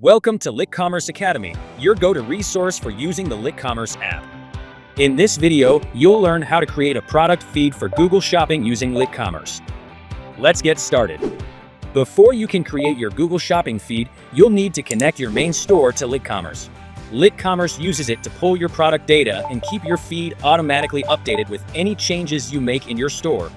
Welcome to LitCommerce Academy, your go-to resource for using the LitCommerce app. In this video, you'll learn how to create a product feed for Google Shopping using LitCommerce. Let's get started. Before you can create your Google Shopping feed, you'll need to connect your main store to LitCommerce. LitCommerce uses it to pull your product data and keep your feed automatically updated with any changes you make in your store.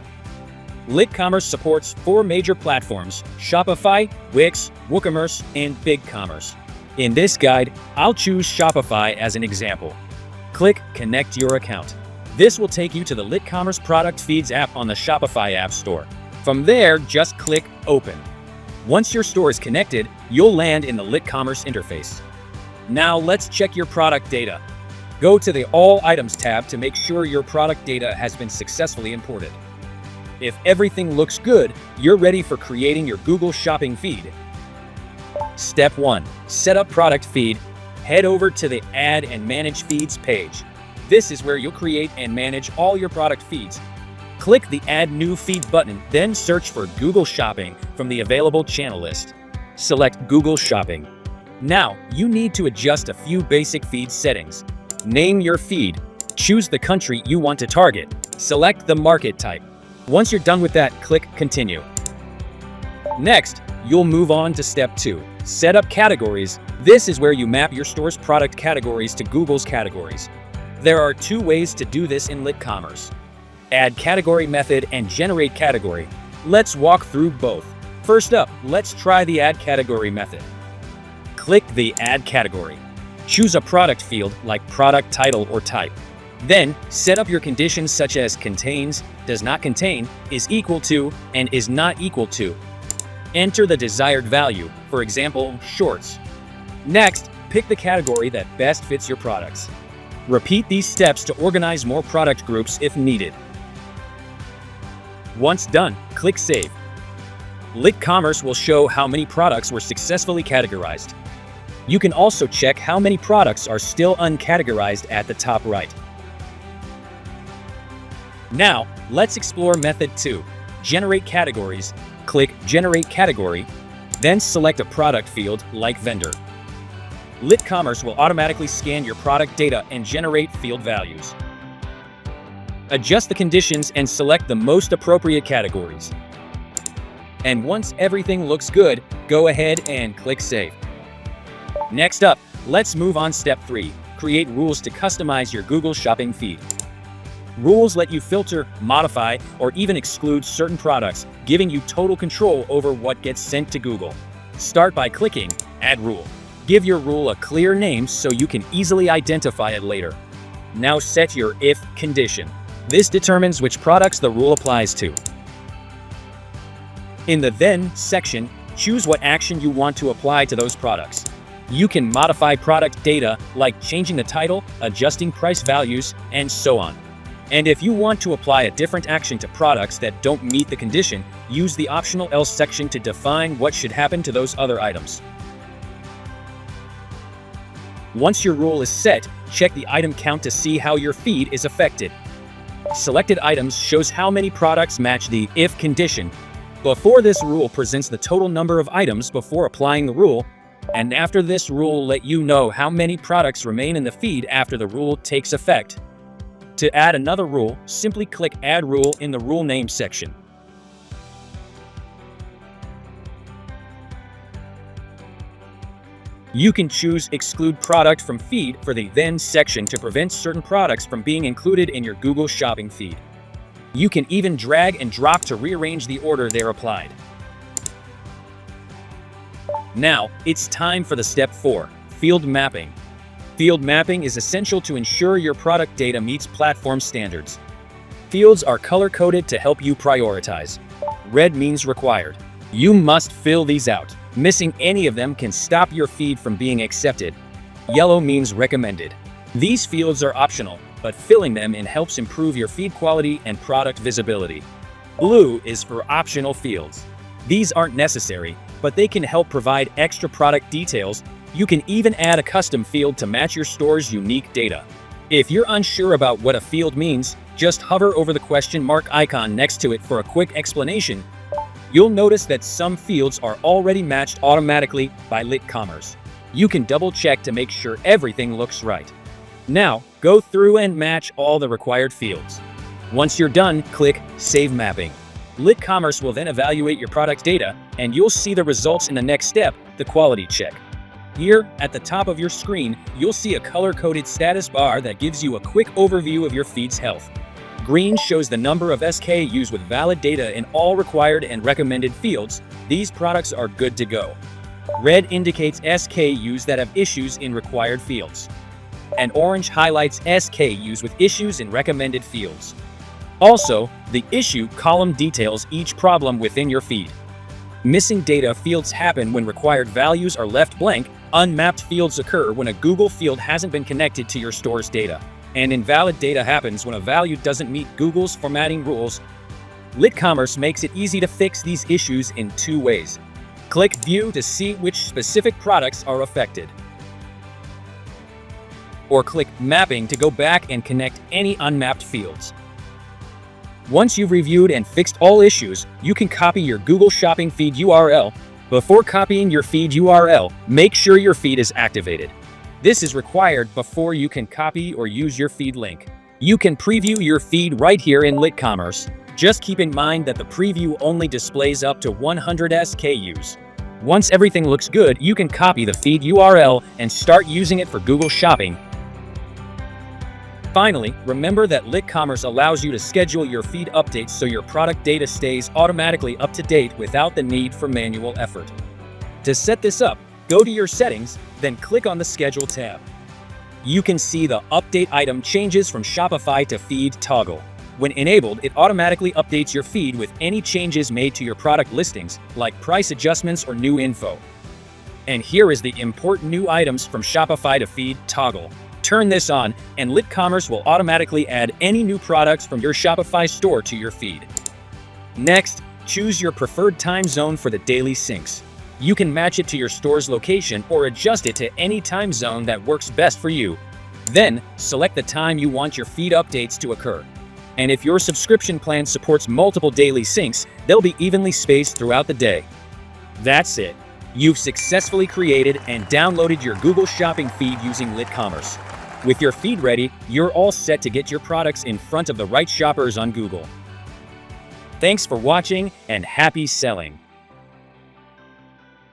LitCommerce supports 4 major platforms: Shopify, Wix, WooCommerce, and BigCommerce. In this guide, I'll choose Shopify as an example. Click Connect Your Account. This will take you to the LitCommerce Product Feeds app on the Shopify App Store. From there, just click Open. Once your store is connected, you'll land in the LitCommerce interface. Now let's check your product data. Go to the All Items tab to make sure your product data has been successfully imported. If everything looks good, you're ready for creating your Google Shopping feed. Step 1. Set up product feed. Head over to the Add and Manage Feeds page. This is where you'll create and manage all your product feeds. Click the Add New Feed button, then search for Google Shopping from the available channel list. Select Google Shopping. Now, you need to adjust a few basic feed settings. Name your feed. Choose the country you want to target. Select the market type. Once you're done with that, click Continue. Next, you'll move on to Step 2. Set up categories. This is where you map your store's product categories to Google's categories. There are 2 ways to do this in LitCommerce: Add Category method and Generate Category. Let's walk through both. First up, let's try the Add Category method. Click the Add Category. Choose a product field like product title or type. Then, set up your conditions such as contains, does not contain, is equal to, and is not equal to. Enter the desired value, for example, shorts. Next, pick the category that best fits your products. Repeat these steps to organize more product groups if needed. Once done, click Save. LitCommerce will show how many products were successfully categorized. You can also check how many products are still uncategorized at the top right. Now, let's explore method 2. Generate categories. Click Generate Category, then select a product field like vendor. LitCommerce will automatically scan your product data and generate field values. Adjust the conditions and select the most appropriate categories. And once everything looks good, go ahead and click Save. Next up, let's move on Step 3. Create rules to customize your Google Shopping feed. Rules let you filter, modify, or even exclude certain products, giving you total control over what gets sent to Google. Start by clicking Add Rule. Give your rule a clear name so you can easily identify it later. Now set your If condition. This determines which products the rule applies to. In the Then section, choose what action you want to apply to those products. You can modify product data like changing the title, adjusting price values, and so on. And if you want to apply a different action to products that don't meet the condition, use the optional Else section to define what should happen to those other items. Once your rule is set, check the item count to see how your feed is affected. Selected items shows how many products match the If condition. Before this rule presents the total number of items before applying the rule, and after this rule will let you know how many products remain in the feed after the rule takes effect. To add another rule, simply click Add Rule in the Rule Name section. You can choose Exclude Product from Feed for the Then section to prevent certain products from being included in your Google Shopping feed. You can even drag and drop to rearrange the order they're applied. Now, it's time for the Step 4, Field Mapping. Field mapping is essential to ensure your product data meets platform standards. Fields are color-coded to help you prioritize. Red means required. You must fill these out. Missing any of them can stop your feed from being accepted. Yellow means recommended. These fields are optional, but filling them in helps improve your feed quality and product visibility. Blue is for optional fields. These aren't necessary, but they can help provide extra product details. You can even add a custom field to match your store's unique data. If you're unsure about what a field means, just hover over the question mark icon next to it for a quick explanation. You'll notice that some fields are already matched automatically by LitCommerce. You can double-check to make sure everything looks right. Now, go through and match all the required fields. Once you're done, click Save Mapping. LitCommerce will then evaluate your product data, and you'll see the results in the next step, the quality check. Here, at the top of your screen, you'll see a color-coded status bar that gives you a quick overview of your feed's health. Green shows the number of SKUs with valid data in all required and recommended fields. These products are good to go. Red indicates SKUs that have issues in required fields. And orange highlights SKUs with issues in recommended fields. Also, the issue column details each problem within your feed. Missing data fields happen when required values are left blank. Unmapped fields occur when a Google field hasn't been connected to your store's data. And invalid data happens when a value doesn't meet Google's formatting rules. LitCommerce makes it easy to fix these issues in 2 ways. Click View to see which specific products are affected. Or click Mapping to go back and connect any unmapped fields. Once you've reviewed and fixed all issues, you can copy your Google Shopping feed URL. Before copying your feed URL, make sure your feed is activated. This is required before you can copy or use your feed link. You can preview your feed right here in LitCommerce. Just keep in mind that the preview only displays up to 100 SKUs. Once everything looks good, you can copy the feed URL and start using it for Google Shopping. Finally, remember that LitCommerce allows you to schedule your feed updates so your product data stays automatically up to date without the need for manual effort. To set this up, go to your settings, then click on the Schedule tab. You can see the Update item changes from Shopify to Feed toggle. When enabled, it automatically updates your feed with any changes made to your product listings, like price adjustments or new info. And here is the Import New Items from Shopify to Feed toggle. Turn this on, and LitCommerce will automatically add any new products from your Shopify store to your feed. Next, choose your preferred time zone for the daily syncs. You can match it to your store's location or adjust it to any time zone that works best for you. Then, select the time you want your feed updates to occur. And if your subscription plan supports multiple daily syncs, they'll be evenly spaced throughout the day. That's it. You've successfully created and downloaded your Google Shopping feed using LitCommerce. With your feed ready, you're all set to get your products in front of the right shoppers on Google. Thanks for watching and happy selling!